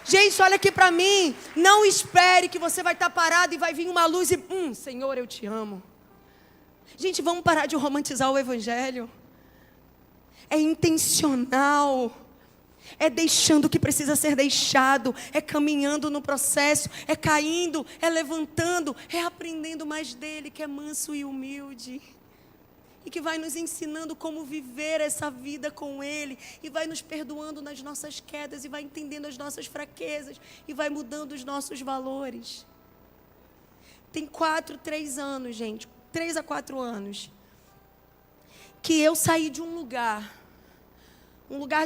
Gente, olha aqui para mim, não espere que você vai estar parado e vai vir uma luz e Senhor, eu te amo. Gente, vamos parar de romantizar o evangelho. É intencional. É deixando o que precisa ser deixado. É caminhando no processo. É caindo, é levantando. É aprendendo mais dele, que é manso e humilde. E que vai nos ensinando como viver essa vida com Ele. E vai nos perdoando nas nossas quedas. E vai entendendo as nossas fraquezas. E vai mudando os nossos valores. Tem 3 anos, gente. 3 a 4 anos, que eu saí de um lugar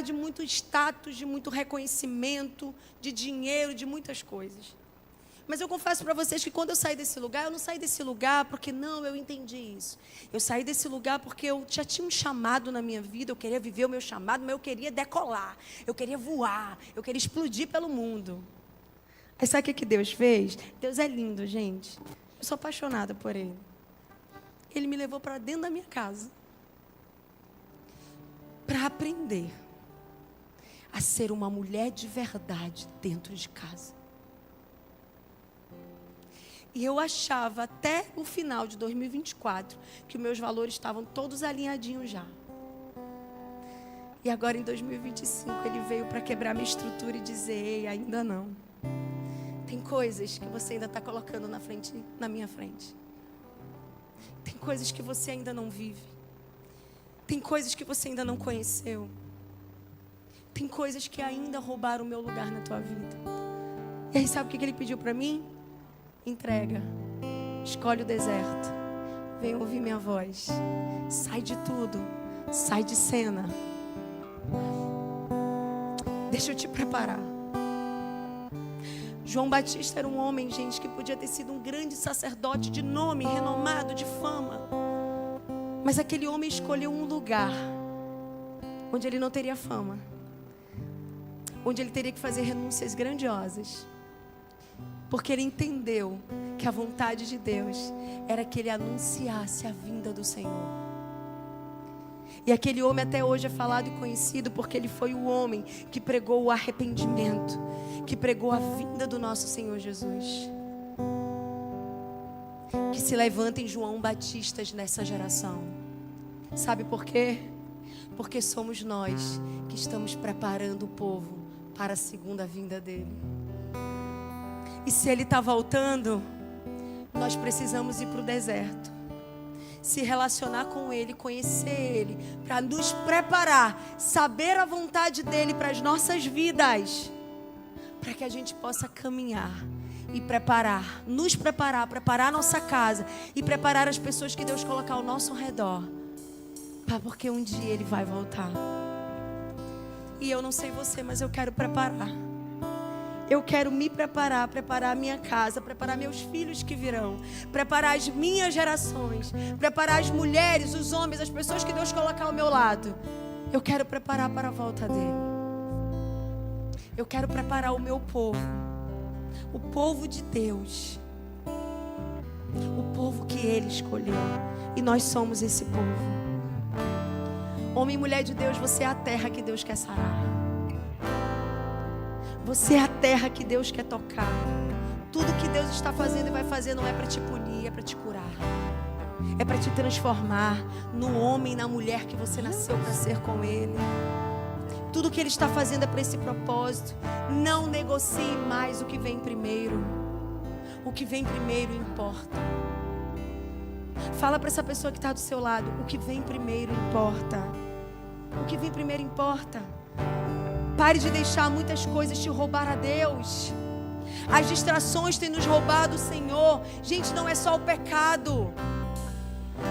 de muito status, de muito reconhecimento, de dinheiro, de muitas coisas. Mas eu confesso para vocês que quando eu saí desse lugar, eu não saí desse lugar porque eu entendi isso. Eu saí desse lugar porque eu já tinha um chamado na minha vida, eu queria viver o meu chamado, mas eu queria decolar, eu queria voar, eu queria explodir pelo mundo. Aí sabe o que Deus fez? Deus é lindo, gente. Eu sou apaixonada por Ele. Ele me levou para dentro da minha casa para aprender a ser uma mulher de verdade dentro de casa. E eu achava até o final de 2024 que meus valores estavam todos alinhadinhos já. E agora em 2025 Ele veio para quebrar minha estrutura e dizer: ei, ainda não. Tem coisas que você ainda está colocando na minha frente. Tem coisas que você ainda não vive. Tem coisas que você ainda não conheceu. Tem coisas que ainda roubaram o meu lugar na tua vida. E aí sabe o que Ele pediu para mim? Entrega. Escolhe o deserto. Vem ouvir minha voz. Sai de tudo. Sai de cena. Deixa eu te preparar. João Batista era um homem, gente, que podia ter sido um grande sacerdote de nome, renomado, de fama. Mas aquele homem escolheu um lugar onde ele não teria fama. Onde ele teria que fazer renúncias grandiosas. Porque ele entendeu que a vontade de Deus era que ele anunciasse a vinda do Senhor. E aquele homem até hoje é falado e conhecido porque ele foi o homem que pregou o arrependimento, que pregou a vinda do nosso Senhor Jesus. Que se levantem João Batistas nessa geração. Sabe por quê? Porque somos nós que estamos preparando o povo para a segunda vinda dele. E se ele está voltando, nós precisamos ir para o deserto. Se relacionar com Ele, conhecer Ele, para nos preparar, saber a vontade dEle para as nossas vidas, para que a gente possa caminhar e preparar, nos preparar, preparar a nossa casa e preparar as pessoas que Deus colocar ao nosso redor limpa, porque um dia ele vai voltar. E eu não sei você, mas eu quero preparar. Eu quero me preparar, preparar a minha casa, preparar meus filhos que virão, preparar as minhas gerações, preparar as mulheres, os homens, as pessoas que Deus colocar ao meu lado. Eu quero preparar para a volta dele. Eu quero preparar o meu povo, o povo de Deus, o povo que ele escolheu. E nós somos esse povo. Homem e mulher de Deus, você é a terra que Deus quer sarar. Você é a terra que Deus quer tocar. Tudo que Deus está fazendo e vai fazer não é para te punir, é para te curar. É para te transformar no homem e na mulher que você nasceu para ser com Ele. Tudo que Ele está fazendo é para esse propósito. Não negocie mais o que vem primeiro. O que vem primeiro importa. Fala para essa pessoa que está do seu lado: o que vem primeiro importa. O que vem primeiro importa. Pare de deixar muitas coisas te roubar a Deus. As distrações têm nos roubado o Senhor. Gente, não é só o pecado.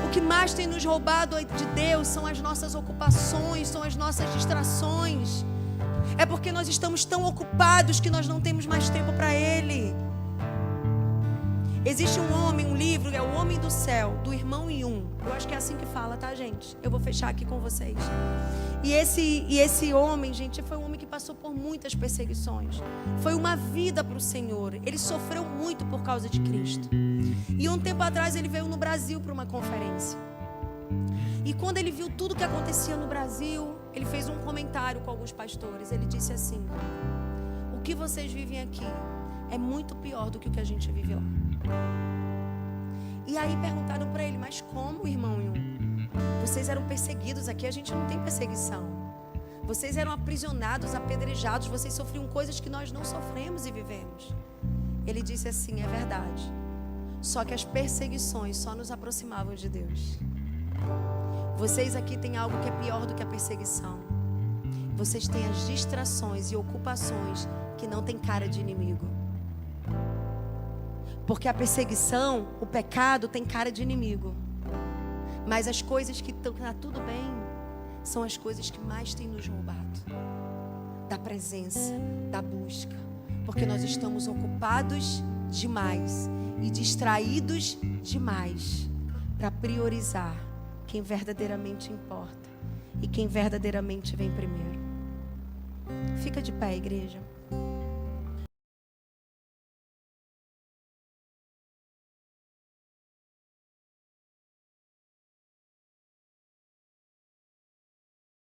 O que mais tem nos roubado de Deus são as nossas ocupações, são as nossas distrações. É porque nós estamos tão ocupados que nós não temos mais tempo para Ele. Existe um homem, um livro, é O Homem do Céu, do irmão Yun. Eu acho que é assim que fala, tá, gente? Eu vou fechar aqui com vocês. E esse homem, gente, foi um homem que passou por muitas perseguições. Foi uma vida para o Senhor. Ele sofreu muito por causa de Cristo. E um tempo atrás ele veio no Brasil para uma conferência. E quando ele viu tudo que acontecia no Brasil, ele fez um comentário com alguns pastores. Ele disse assim: o que vocês vivem aqui é muito pior do que o que a gente vive lá. E aí perguntaram para ele: mas como, irmão Yun? Vocês eram perseguidos, aqui a gente não tem perseguição. Vocês eram aprisionados, apedrejados, vocês sofriam coisas que nós não sofremos e vivemos. Ele disse assim: é verdade. Só que as perseguições só nos aproximavam de Deus. Vocês aqui têm algo que é pior do que a perseguição. Vocês têm as distrações e ocupações que não têm cara de inimigo. Porque a perseguição, o pecado tem cara de inimigo. Mas as coisas que estão tudo bem são as coisas que mais têm nos roubado da presença, da busca. Porque nós estamos ocupados demais e distraídos demais para priorizar quem verdadeiramente importa e quem verdadeiramente vem primeiro. Fica de pé, igreja.